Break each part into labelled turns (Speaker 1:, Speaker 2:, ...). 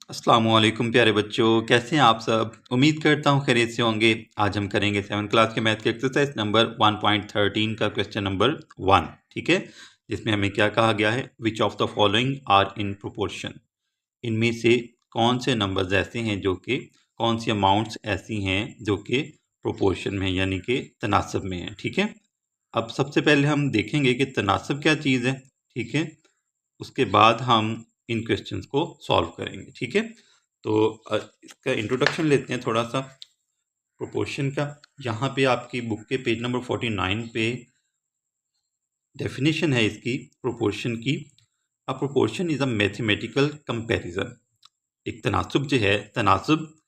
Speaker 1: अस्सलामुअलैकुम प्यारे बच्चों, कैसे हैं आप सब। उम्मीद करता हूँ खैरियत से होंगे। आज हम करेंगे 7th क्लास के मैथ के एक्सरसाइज नंबर 1.13 का क्वेश्चन नंबर 1, ठीक है, जिसमें हमें क्या कहा गया है, which of the following are in proportion. इनमें से कौन से नंबर्स ऐसे हैं जो कि, कौन सी अमाउंट्स ऐसी हैं जो कि प्रोपोर्शन में यानी कि तनासब में है। ठीक है, अब सबसे पहले हम देखेंगे कि तनासब क्या चीज़ है। ठीक है, उसके बाद हम इन क्वेश्चंस को सॉल्व करेंगे। ठीक है, तो इसका इंट्रोडक्शन लेते हैं थोड़ा सा प्रोपोर्शन का। यहाँ पे आपकी बुक के पेज नंबर 49 पे डेफिनेशन है इसकी प्रोपोर्शन की। A proportion is a mathematical comparison. एक तनासुब जो है, तनासुब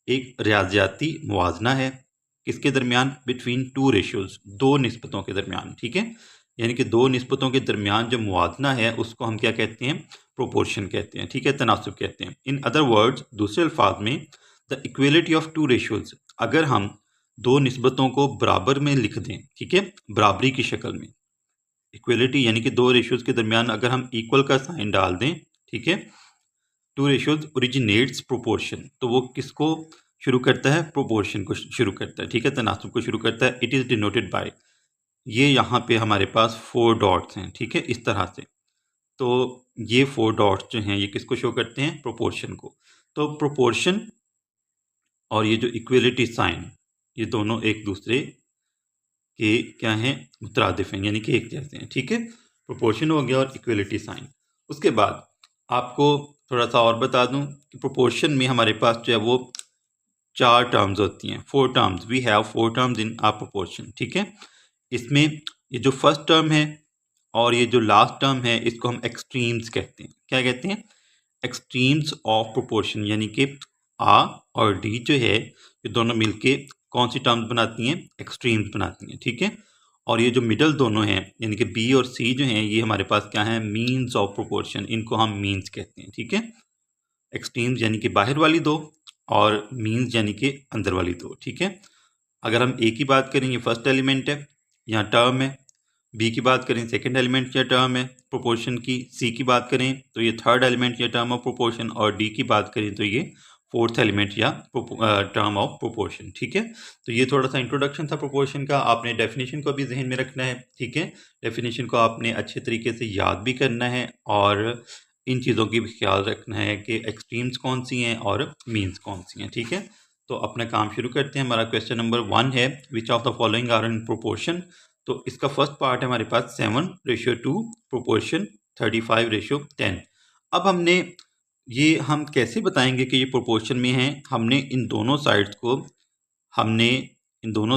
Speaker 1: एक रियाजियाती मुवाजना है। किसके दरमियान? बिटवीन टू रेशियोज, दो निस्बतों के दरमियान। ठीक है, यानी कि दो निस्बतों के दरमियान जो मुवाजना है उसको हम क्या कहते हैं? प्रोपोर्शन कहते हैं। ठीक है, तनासुब कहते हैं। इन अदर वर्ड्स, दूसरे अल्फाज में, the equality of two ratios, अगर हम दो निस्बतों को बराबर में लिख दें, ठीक है, बराबरी की शक्ल में। इक्वलिटी यानी कि दो रेशियोज के दरमियान अगर हम इक्वल का साइन डाल दें, ठीक है, टू रेशियोज ओरिजिनेट्स प्रोपोर्शन, तो वो किसको शुरू करता है? प्रोपोर्शन को शुरू करता है। ठीक है, तनासुब को शुरू करता है। इट इज़ डिनोटेड बाय, ये यहाँ पे हमारे पास 4 डॉट्स हैं। ठीक है, इस तरह से। तो ये 4 डॉट्स जो हैं ये किसको शो करते हैं? प्रोपोर्शन को। तो प्रोपोर्शन और ये जो इक्वलिटी साइन, ये दोनों एक दूसरे के क्या हैं? मुतरादिफ हैं, यानी कि एक जैसे हैं। ठीक है, प्रोपोर्शन हो गया और इक्वलिटी साइन। उसके बाद आपको थोड़ा सा और बता दूं कि प्रोपोर्शन में हमारे पास जो है वो 4 टर्म्स होती हैं। 4 terms, we have 4 terms in a proportion. ठीक है, इसमें ये जो फर्स्ट टर्म है और ये जो लास्ट टर्म है इसको हम एक्सट्रीम्स कहते हैं। क्या कहते हैं? एक्सट्रीम्स ऑफ प्रोपोर्शन, यानी कि आ और डी जो है ये दोनों मिलके कौन सी टर्म्स बनाती हैं? एक्सट्रीम्स बनाती हैं। ठीक है, और ये जो मिडल दोनों हैं यानी कि बी और सी जो हैं ये हमारे पास क्या है? मीन्स ऑफ प्रोपोर्शन, इनको हम मीन्स कहते हैं। ठीक है, एक्सट्रीम्स यानी कि बाहर वाली दो और मीन्स यानी कि अंदर वाली दो। ठीक है, अगर हम ए की बात करें, ये फर्स्ट एलिमेंट है, यहाँ टर्म है। बी की बात करें, सेकंड एलिमेंट या टर्म है प्रोपोर्शन की। सी की बात करें तो ये थर्ड एलिमेंट या टर्म ऑफ प्रोपोर्शन, और डी की बात करें तो ये फोर्थ एलिमेंट या टर्म ऑफ प्रोपोर्शन। ठीक है, तो ये थोड़ा सा इंट्रोडक्शन था प्रोपोर्शन का। आपने डेफिनेशन को भी जहन में रखना है। ठीक है, डेफिनेशन को आपने अच्छे तरीके से याद भी करना है और इन चीज़ों की भी ख्याल रखना है कि एक्सट्रीम्स कौन सी हैं और मीन्स कौन सी हैं। ठीक है, तो अपना काम शुरू करते हैं। हमारा क्वेश्चन नंबर 1 है, which of the following are in proportion. तो इसका फर्स्ट पार्ट है हमारे पास 7:2 प्रोपोर्शन 35:10। अब हमने ये हम कैसे बताएंगे कि ये प्रोपोर्शन में है? हमने इन दोनों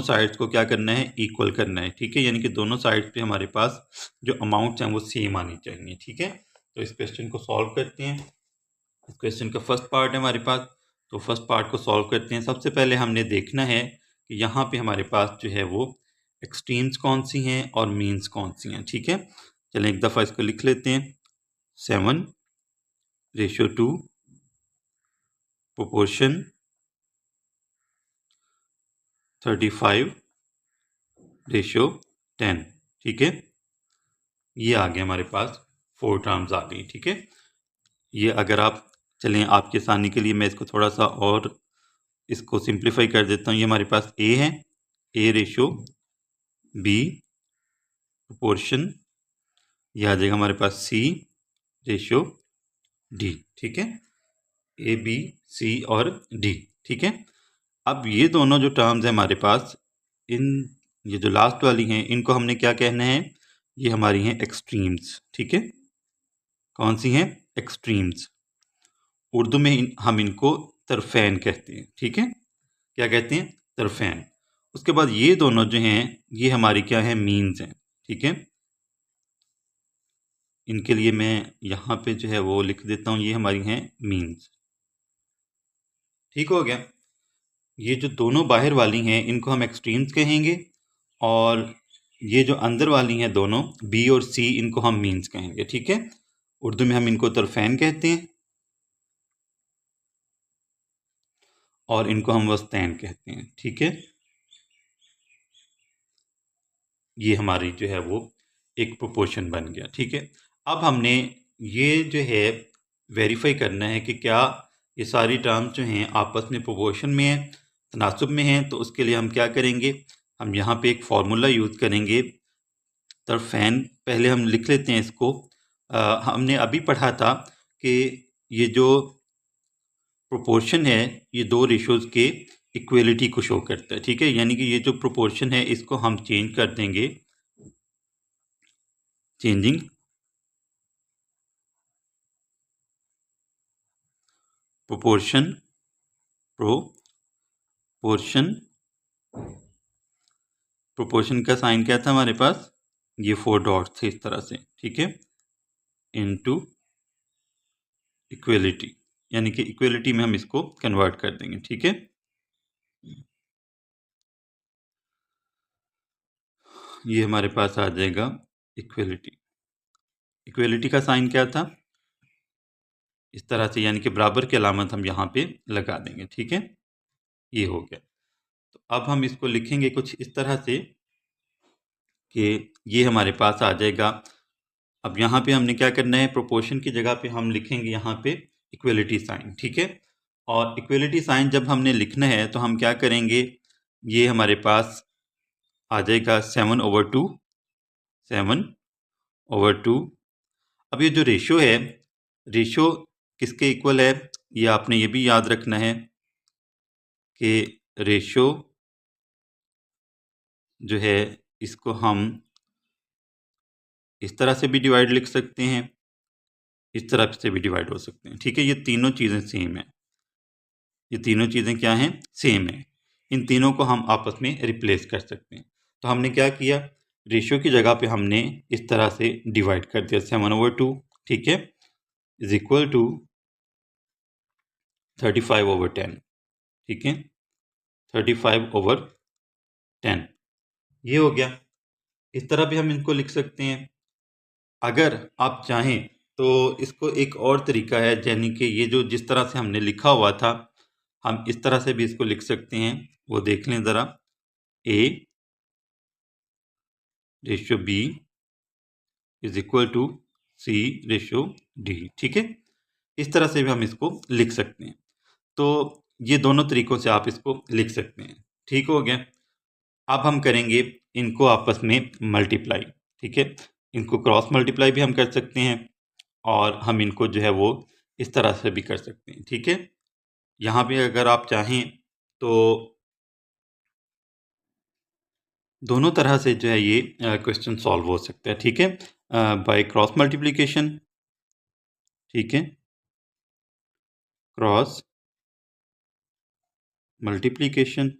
Speaker 1: साइड्स को क्या करना है? इक्वल करना है। ठीक है, यानी कि दोनों साइड्स पे हमारे पास जो अमाउंट्स हैं वो सेम आनी चाहिए। ठीक है, तो इस क्वेश्चन को सॉल्व करते हैं। इस क्वेश्चन का फर्स्ट पार्ट है हमारे पास, तो फर्स्ट पार्ट को सॉल्व करते हैं। सबसे पहले हमने देखना है कि यहाँ पे हमारे पास जो है वो एक्सट्रीम्स कौन सी हैं और मीन्स कौन सी हैं। ठीक है, चलें एक दफ़ा इसको लिख लेते हैं। 7:2 प्रोपोर्शन 35:10। ठीक है, ये आ गया हमारे पास, 4 टर्म्स आ गई। ठीक है, ये अगर आप चलें आपकी आसानी के लिए मैं इसको थोड़ा सा और इसको सिंप्लीफाई कर देता हूँ। ये हमारे पास ए है, A/B प्रोपोर्शन, ये आ जाएगा हमारे पास C/D। ठीक है, A, B, C और D। ठीक है, अब ये दोनों जो टर्म्स हैं हमारे पास, ये जो लास्ट वाली हैं इनको हमने क्या कहना है? ये हमारी हैं एक्सट्रीम्स। ठीक है, कौन सी हैं? एक्सट्रीम्स। उर्दू में हम इनको तरफैन कहते हैं। ठीक है, क्या कहते हैं? तरफैन। उसके बाद ये दोनों जो हैं ये हमारी क्या है? मीन्स हैं। ठीक है, इनके लिए मैं यहाँ पे जो है वो लिख देता हूँ, ये हमारी हैं मीन्स। ठीक हो गया, ये जो दोनों बाहर वाली हैं इनको हम एक्सट्रीम्स कहेंगे, और ये जो अंदर वाली हैं दोनों बी और सी, इनको हम मीन्स कहेंगे। ठीक है, उर्दू में हम इनको तरफैन कहते हैं और इनको हम वस्तैन कहते हैं। ठीक है, ये हमारी जो है वो एक प्रोपोर्शन बन गया। ठीक है, अब हमने ये जो है वेरीफाई करना है कि क्या ये सारी टर्म्स जो हैं आपस में प्रोपोर्शन में है, तनासुब में हैं। तो उसके लिए हम क्या करेंगे, हम यहाँ पे एक फार्मूला यूज़ करेंगे तरफैन। पहले हम लिख लेते हैं इसको। हमने अभी पढ़ा था कि ये जो प्रोपोर्शन है ये दो रेशोज़ के इक्वलिटी को शो करता है, ठीक है। यानी कि ये जो प्रोपोर्शन है इसको हम चेंज कर देंगे, चेंजिंग प्रोपोर्शन, प्रोपोर्शन का साइन क्या था हमारे पास, ये 4 डॉट्स थे इस तरह से, ठीक है, इनटू इक्वलिटी, यानी कि इक्वलिटी में हम इसको कन्वर्ट कर देंगे, ठीक है। ये हमारे पास आ जाएगा इक्वलिटी। इक्वलिटी का साइन क्या था, इस तरह से, यानी कि बराबर की अलामत हम यहाँ पे लगा देंगे, ठीक है। ये हो गया। तो अब हम इसको लिखेंगे कुछ इस तरह से कि ये हमारे पास आ जाएगा। अब यहाँ पे हमने क्या करना है, प्रोपोर्शन की जगह पे हम लिखेंगे यहाँ पे इक्वलिटी साइन, ठीक है। और इक्वलिटी साइन जब हमने लिखना है तो हम क्या करेंगे, ये हमारे पास आ जाएगा 7/2, 7/2। अब ये जो रेशो है, रेशो किसके इक्वल है, ये आपने ये भी याद रखना है कि रेशो जो है इसको हम इस तरह से भी डिवाइड लिख सकते हैं, इस तरह से भी डिवाइड हो सकते हैं, ठीक है। ये तीनों चीज़ें सेम है, ये तीनों चीज़ें क्या हैं, सेम है। इन तीनों को हम आपस में रिप्लेस कर सकते हैं। तो हमने क्या किया, रेशियो की जगह पे हमने इस तरह से डिवाइड कर दिया, 7/2, ठीक है, इज इक्वल टू 35/10, ठीक है, 35/10, ये हो गया। इस तरह भी हम इनको लिख सकते हैं। अगर आप चाहें तो इसको एक और तरीका है, यानी कि ये जो जिस तरह से हमने लिखा हुआ था हम इस तरह से भी इसको लिख सकते हैं, वो देख लें ज़रा, A ratio B is equal to C ratio D, ठीक है। इस तरह से भी हम इसको लिख सकते हैं। तो ये दोनों तरीकों से आप इसको लिख सकते हैं, ठीक हो गया। अब हम करेंगे इनको आपस में मल्टीप्लाई, ठीक है। इनको क्रॉस मल्टीप्लाई भी हम कर सकते हैं और हम इनको जो है वो इस तरह से भी कर सकते हैं, ठीक है। यहाँ पे अगर आप चाहें तो दोनों तरह से जो है ये क्वेश्चन सॉल्व हो सकता है, ठीक है, बाय क्रॉस मल्टीप्लिकेशन, ठीक है, क्रॉस मल्टीप्लिकेशन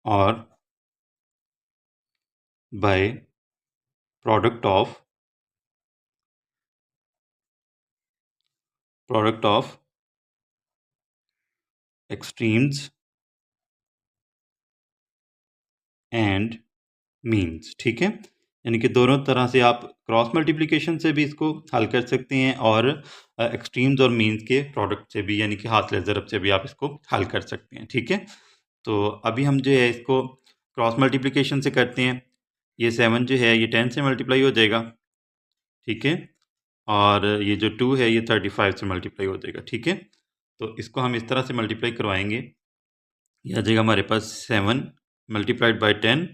Speaker 1: और by product of extremes and means, ठीक है। यानी कि दोनों तरह से आप क्रॉस मल्टीप्लिकेशन से भी इसको हल कर सकते हैं और एक्सट्रीम्स और मीन्स के प्रोडक्ट से भी, यानी कि हासिल ज़रब से भी आप इसको हल कर सकते हैं, ठीक है। तो अभी हम जो है इसको क्रॉस मल्टीप्लिकेशन से करते हैं। ये 7 जो है ये 10 से मल्टीप्लाई हो जाएगा, ठीक है, और ये जो 2 है ये 35 से मल्टीप्लाई हो जाएगा, ठीक है। तो इसको हम इस तरह से मल्टीप्लाई करवाएंगे, ये आ जाएगा हमारे पास 7 multiplied by 10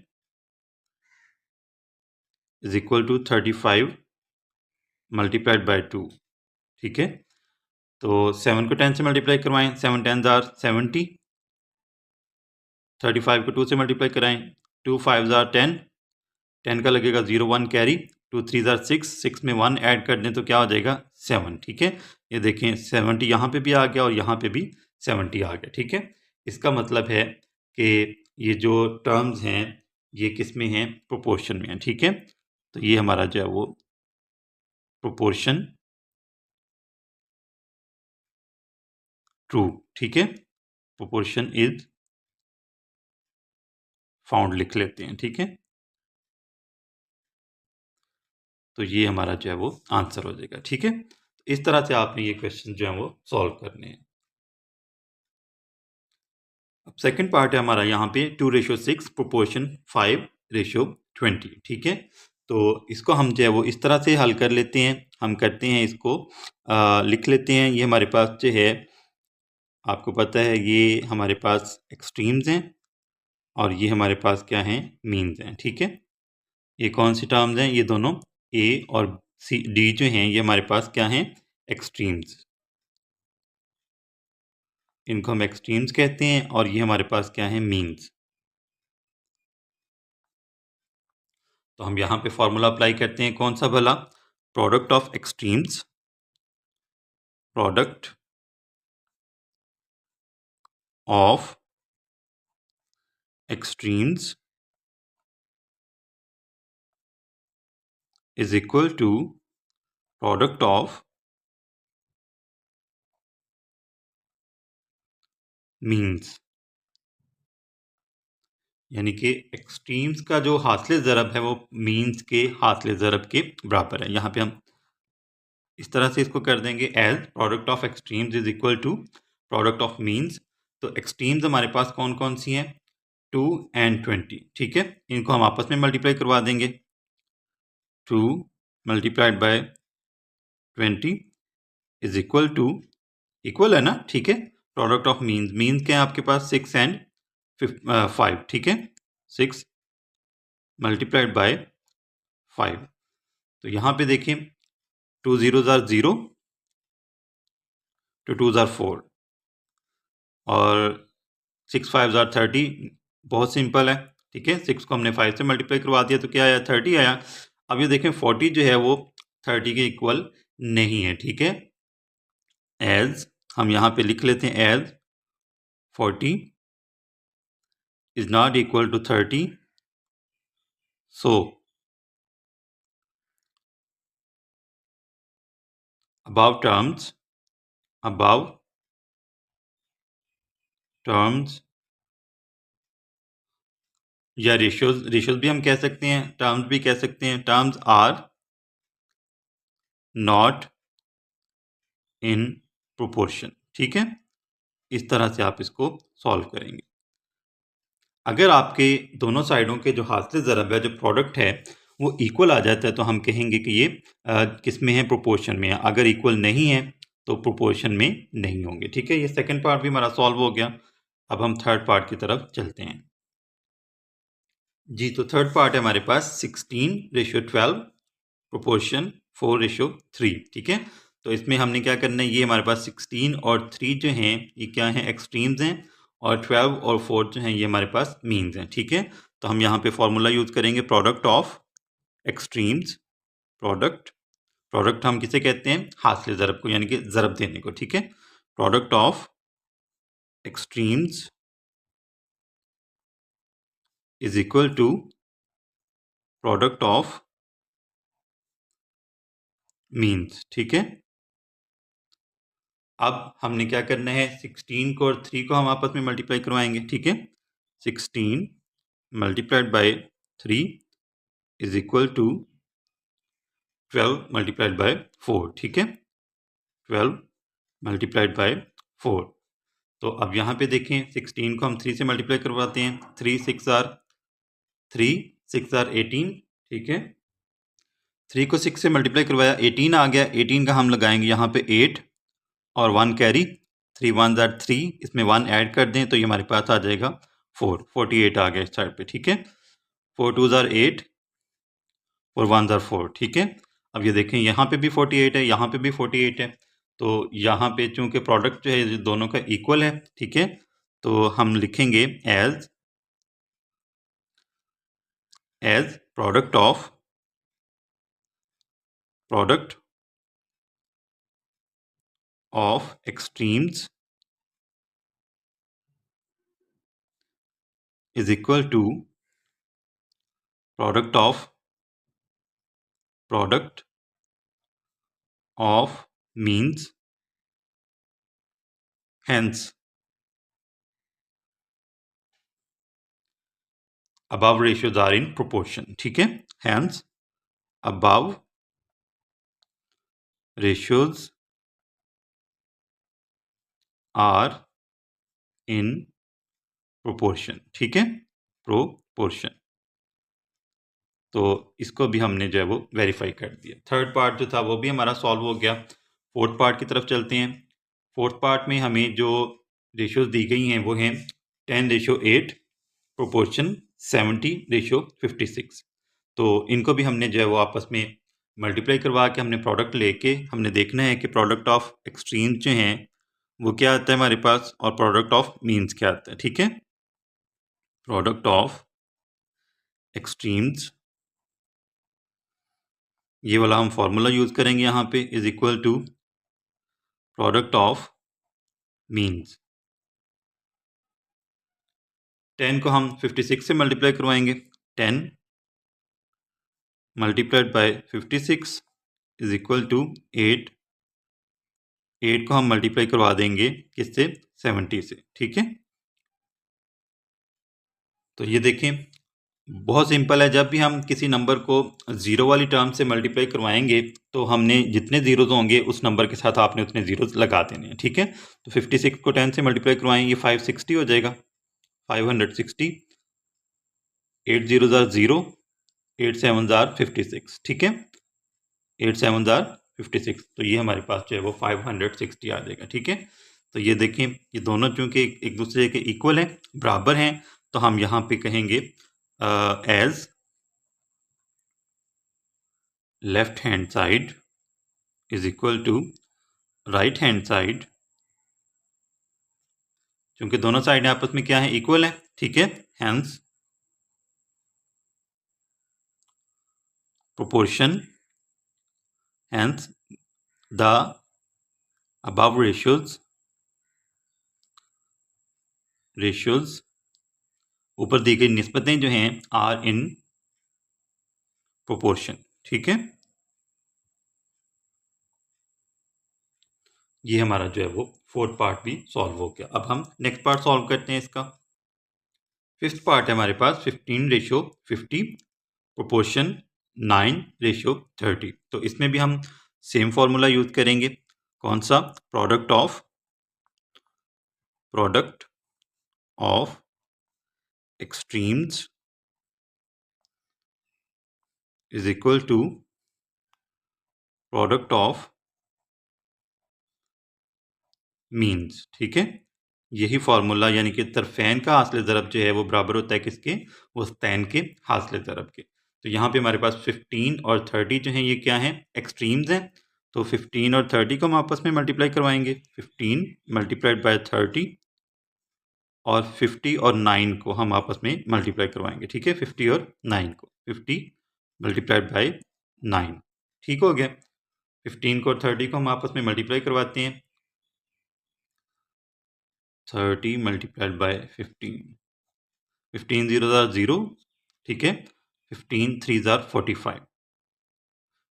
Speaker 1: is equal to 35 multiplied by 2, ठीक है। तो 7 को 10 से मल्टीप्लाई करवाएं, 7 10 ज़ार 70, 35 को 2 से मल्टीप्लाई कराएं, 2 5 ज़ार 10, 10 का लगेगा 0 1 कैरी, 2 3 ज़ार 6, 6 में 1 ऐड कर दें तो क्या हो जाएगा 7, ठीक है। ये देखें 70 यहाँ पे भी आ गया और यहाँ पे भी 70 आ गया, ठीक है। इसका मतलब है कि ये जो टर्म्स हैं ये किस में हैं, प्रोपोर्शन में हैं, ठीक है। तो ये हमारा जो है वो प्रोपोर्शन ट्रू, ठीक है, प्रोपोर्शन इज फाउंड लिख लेते हैं, ठीक है। तो ये हमारा जो है वो आंसर हो जाएगा, ठीक है। इस तरह से आपने ये क्वेश्चन जो है वो सॉल्व करने हैं। अब सेकंड पार्ट है हमारा यहाँ पे 2/6 प्रोपोर्शन 5/20, ठीक है। तो इसको हम जो है वो इस तरह से हल कर लेते हैं। हम करते हैं इसको लिख लेते हैं। ये हमारे पास जो है, आपको पता है, ये हमारे पास एक्सट्रीम्स हैं और ये हमारे पास क्या हैं, मीन्स हैं। ठीक है, ये कौन सी टर्म्स हैं, ये दोनों ए और सी डी जो हैं ये हमारे पास क्या हैं, एक्सट्रीम्स। इनको हम एक्सट्रीम्स कहते हैं और ये हमारे पास क्या है, मीन्स। तो हम यहाँ पे फॉर्मूला अप्लाई करते हैं, कौन सा भला, product of extremes, product of extremes is equal to product of means. यानी कि एक्सट्रीम्स का जो हासिल ज़रब है वो मीन्स के हासिल ज़रब के बराबर है। यहाँ पे हम इस तरह से इसको कर देंगे, as product of extremes is equal to product of means. तो एक्सट्रीम्स हमारे पास कौन कौन सी हैं, 2 and 20। ठीक है, इनको हम आपस में मल्टीप्लाई करवा देंगे। 2 multiplied by 20 is equal to, equal है ना, ठीक है, प्रोडक्ट ऑफ मीन्स, मीन्स के हैं आपके पास 6 and 5। ठीक है, 6 मल्टीप्लाइड बाय 5। तो यहाँ पे देखें, 2 zeros are 0, 2 twos are 4 और 6 fives are 30। बहुत सिंपल है। ठीक है, 6 को हमने 5 से मल्टीप्लाई करवा दिया तो क्या आया, 30 आया। अब ये देखें 40 जो है वो 30 के इक्वल नहीं है। ठीक है, एज हम यहाँ पे लिख लेते हैं, as 40 is not equal to 30, so above terms या रेशियोज भी हम कह सकते हैं, टर्म्स भी कह सकते हैं, terms are not in proportion. ठीक है, इस तरह से आप इसको सॉल्व करेंगे। अगर आपके दोनों साइडों के जो हासिल ज़रब है, जो प्रोडक्ट है, वो इक्वल आ जाता है तो हम कहेंगे कि ये किस में है, प्रोपोर्शन में है। अगर इक्वल नहीं है तो प्रोपोर्शन में नहीं होंगे। ठीक है, ये सेकंड पार्ट भी हमारा सॉल्व हो गया। अब हम थर्ड पार्ट की तरफ चलते हैं। जी, तो थर्ड पार्ट है हमारे पास 16:12, प्रोपोर्शन 4:3। ठीक है, तो इसमें हमने क्या करना है, ये हमारे पास 16 और 3 जो हैं ये क्या हैं, एक्सट्रीम्स हैं, और 12 और 4 जो हैं ये हमारे पास मीन्स हैं। ठीक है, तो हम यहाँ पे फॉर्मूला यूज़ करेंगे, product of extremes, product product हम किसे कहते हैं, हासिल ज़रब को, यानी कि ज़रब देने को। ठीक है, product of extremes is equal to product of means. ठीक है, अब हमने क्या करना है, 16 को और 3 को हम आपस में मल्टीप्लाई करवाएंगे। ठीक है, 16 multiplied by 3 is equal to 12 multiplied by 4। ठीक है, 12 मल्टीप्लाइड बाय 4। तो अब यहाँ पे देखें, 16 को हम 3 से मल्टीप्लाई करवाते हैं, 3 6 आर 18। ठीक है, 3 को 6 से मल्टीप्लाई करवाया, 18 आ गया। 18 का हम लगाएंगे यहाँ पे 8 और 1 कैरी, 3 1 आर 3, इसमें 1 ऐड कर दें तो ये हमारे पास आ जाएगा 4, 48 आ गया इस साइड पे। ठीक है, 4 2 आर 8 और 1 आर 4। ठीक है, अब ये देखें यहाँ पे भी 48 है, यहाँ पे भी 48 है। तो यहाँ पे चूंकि प्रोडक्ट जो है दोनों का इक्वल है। ठीक है, तो हम लिखेंगे as product of extremes is equal to product of means, hence above ratios are in proportion। ठीक है, hence above ratios are in proportion। ठीक है, proportion। तो इसको भी हमने जो है वो वेरीफाई कर दिया। थर्ड पार्ट जो था वो भी हमारा सॉल्व हो गया। फोर्थ पार्ट की तरफ चलते हैं। फोर्थ पार्ट में हमें जो रेशियोज दी गई हैं वो हैं 10:8, प्रोपोर्शन 70:56। तो इनको भी हमने जो है वो आपस में मल्टीप्लाई करवा के हमने प्रोडक्ट लेके हमने देखना है कि प्रोडक्ट ऑफ एक्सट्रीम्स जो हैं वो क्या आता है हमारे पास और प्रोडक्ट ऑफ मीन्स क्या आता है। ठीक है, प्रोडक्ट ऑफ एक्सट्रीम्स, ये वाला हम फॉर्मूला यूज करेंगे यहाँ पे, is equal to product of means. 10 को हम 56 से मल्टीप्लाई करवाएंगे। 10 multiplied by 56 is equal to 8। 8 को हम मल्टीप्लाई करवा देंगे किससे, 70 से। ठीक है, तो ये देखें बहुत सिंपल है। जब भी हम किसी नंबर को जीरो वाली टर्म से मल्टीप्लाई करवाएंगे तो हमने जितने जीरोज होंगे उस नंबर के साथ आपने उतने जीरोज लगा देने हैं। ठीक है, तो 56 को 10 से मल्टीप्लाई करवाएंगे, 560 हो जाएगा, 560। 8 जीरो जार 0, 8 7 जार 56। ठीक है, 8 7 जार 56, तो ये हमारे पास जो है वो 560 आ जाएगा। ठीक है, तो ये देखें ये दोनों चूंकि एक दूसरे के इक्वल हैं, बराबर हैं, तो हम यहाँ पे कहेंगे as left hand side is equal to right hand side, क्योंकि दोनों साइड आपस में क्या है, इक्वल है। ठीक है, hence proportion, hence the above ratios ऊपर दी गई निस्बतें जो हैं आर इन प्रोपोर्शन। ठीक है, ये हमारा जो है वो फोर्थ पार्ट भी सॉल्व हो गया। अब हम नेक्स्ट पार्ट सॉल्व करते हैं इसका। फिफ्थ पार्ट है हमारे पास 15:50, प्रोपोर्शन 9:30। तो इसमें भी हम सेम फॉर्मूला यूज करेंगे। कौन सा, product of extremes is equal to product of means. ठीक है, यही फार्मूला यानी कि तरफेन का हासिल ज़रब जो है वो बराबर होता है किसके, वस्तैन के हासिल ज़रब के। तो यहाँ पे हमारे पास 15 और 30 जो हैं ये क्या हैं, एक्सट्रीम्स हैं। तो 15 और 30 को हम आपस में मल्टीप्लाई करवाएंगे, 15 मल्टीप्लाइड बाय 30, और 50 और 9 को हम आपस में मल्टीप्लाई करवाएंगे। ठीक है, 50 और 9 को, 50 मल्टीप्लाइड बाय 9। ठीक हो गया, 15 को और 30 को हम आपस में मल्टीप्लाई करवाते हैं, 30 मल्टीप्लाइड बाय 15, 15 0 ज़ार 0। ठीक है, 15 3 ज़ार 45,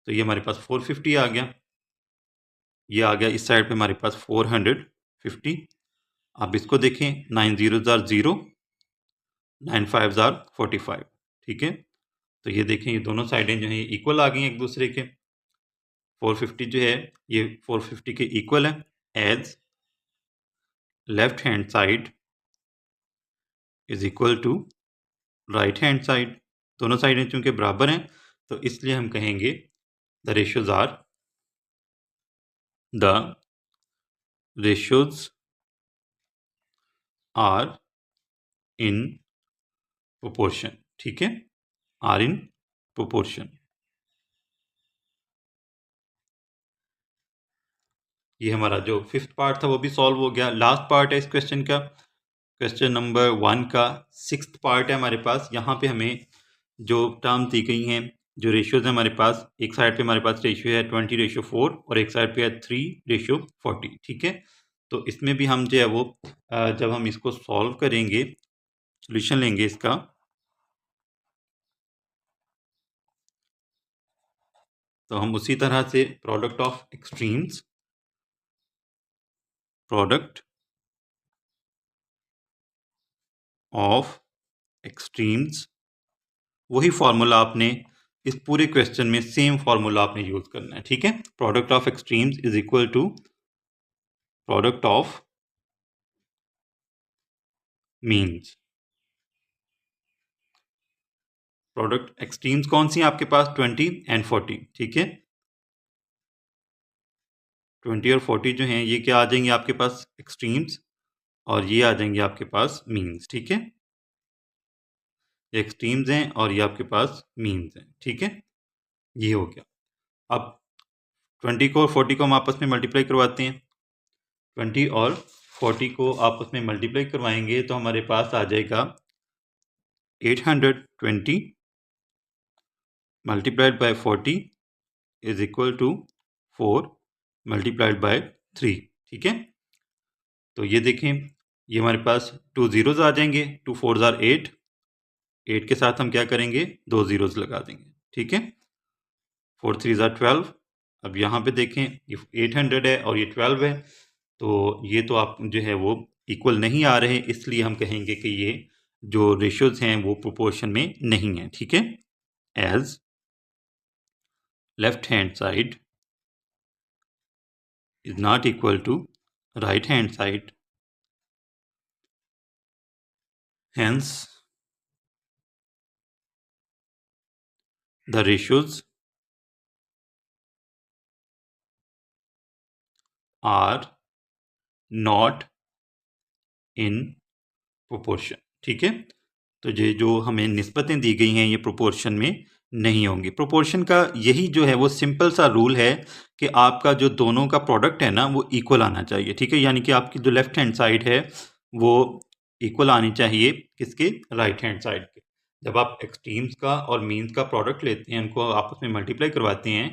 Speaker 1: तो ये हमारे पास 450 आ गया। ये आ गया इस साइड पे हमारे पास 450। अब इसको देखें, 9 0 ज़ार 0, 9 5 ज़ार 45। ठीक है, तो ये देखें ये दोनों साइडें जो हैं ये इक्वल आ गई हैं एक दूसरे के। 450 जो है ये 450 के इक्वल है, as left hand side is equal to right hand side. दोनों साइडें चूंकि बराबर हैं तो इसलिए हम कहेंगे the ratios are, the ratios are in proportion. ठीक है, आर इन प्रोपोर्शन। ये हमारा जो फिफ्थ पार्ट था वो भी सॉल्व हो गया। लास्ट पार्ट है इस क्वेश्चन का, क्वेश्चन नंबर 1 का सिक्स्थ पार्ट है हमारे पास। यहाँ पे हमें जो टर्म दी गई हैं, जो रेशियोज हैं हमारे पास, एक साइड पे हमारे पास रेशियो है 20:4 और एक साइड पे है 3:40। ठीक है, तो इसमें भी हम जो है वो जब हम इसको सॉल्व करेंगे, सोल्यूशन लेंगे इसका, तो हम उसी तरह से product of extremes, product of extremes, वही फॉर्मूला आपने इस पूरे क्वेश्चन में सेम फॉर्मूला आपने यूज करना है। ठीक है, product of extremes is equal to product of means. Product extremes कौन सी हैं आपके पास? 20 एंड 40, ठीक है। 20 और 40 जो हैं ये क्या आ जाएंगे आपके पास? एक्सट्रीम्स, और ये आ जाएंगे आपके पास मीन्स, ठीक है। ये एक्सट्रीम्स हैं और ये आपके पास मीन्स हैं, ठीक है। ये हो गया। अब 20 को और 40 को हम आपस में मल्टीप्लाई करवाते हैं। 20 और 40 को आपस में मल्टीप्लाई करवाएंगे तो हमारे पास आ जाएगा 820 multiplied by 40 is equal to 4 multiplied by 3, ठीक है। तो ये देखें, ये हमारे पास 2 जीरोज आ जाएंगे। 2 4 ज़ार 8, 8 के साथ हम क्या करेंगे? 2 जीरोज लगा देंगे, ठीक है। 4 3 ज़ार 12। अब यहाँ पे देखें, ये 800 है और ये 12 है, तो ये तो आप जो है वो इक्वल नहीं आ रहे, इसलिए हम कहेंगे कि ये जो रेशियोज हैं वो प्रोपोर्शन में नहीं है, ठीक है। As left hand side is not equal to right hand side, hence the ratios are not in proportion, ठीक है। तो ये जो हमें निस्बतें दी गई हैं ये प्रोपोर्शन में नहीं होंगी। प्रोपोर्शन का यही जो है वो सिंपल सा रूल है कि आपका जो दोनों का प्रोडक्ट है ना वो इक्वल आना चाहिए, ठीक है। यानी कि आपकी जो लेफ्ट हैंड साइड है वो इक्वल आनी चाहिए किसके? राइट हैंड साइड के। जब आप एक्सट्रीम्स का और मीन्स का प्रोडक्ट लेते हैं, उनको आपस में मल्टीप्लाई करवाते हैं,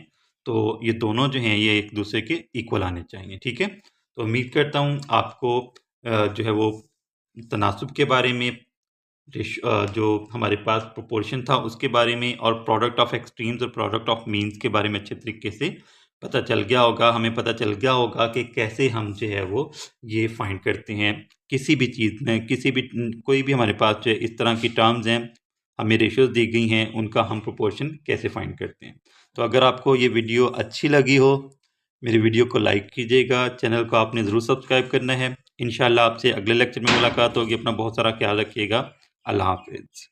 Speaker 1: तो ये दोनों जो हैं ये एक दूसरे के इक्वल आने चाहिए, ठीक है। तो उम्मीद करता हूँ आपको जो है वो तनासुब के बारे में, जो हमारे पास प्रोपोर्शन था उसके बारे में, और प्रोडक्ट ऑफ एक्सट्रीम्स और प्रोडक्ट ऑफ मीन्स के बारे में अच्छे तरीके से पता चल गया होगा। हमें पता चल गया होगा कि कैसे हम जो है वो ये फाइंड करते हैं किसी भी चीज़ में, किसी भी कोई भी हमारे पास जो इस तरह की टर्म्स हैं, हमें रेशियोज दी गई हैं, उनका हम प्रोपोर्शन कैसे फाइंड करते हैं। तो अगर आपको ये वीडियो अच्छी लगी हो, मेरी वीडियो को लाइक कीजिएगा, चैनल को आपने ज़रूर सब्सक्राइब करना है। इंशाल्लाह आपसे अगले लेक्चर में मुलाकात होगी। अपना बहुत सारा ख्याल रखिएगा। अल्लाह हाफिज़।